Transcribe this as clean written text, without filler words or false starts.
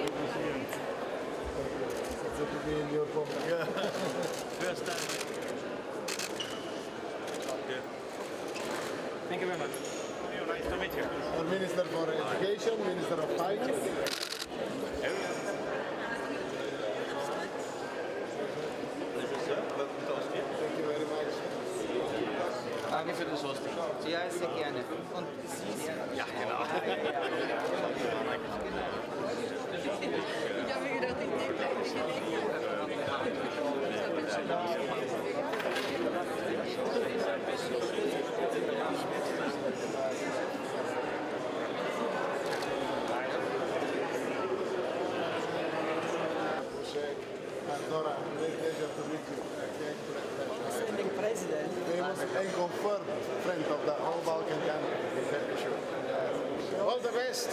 It's a to be in your home. First time. Good. Thank you very much. Nice to meet you. Our Minister for Education, Minister of Finance. Thank you very much. Danke für das Hosting. Ja, sehr gerne. Und Sie? Ja, genau. Ich habe mir gedacht, ich nehme gleich die Dora, great pleasure to meet you. Sending president. Famous and confirmed friend of the whole Balkan country. All the best.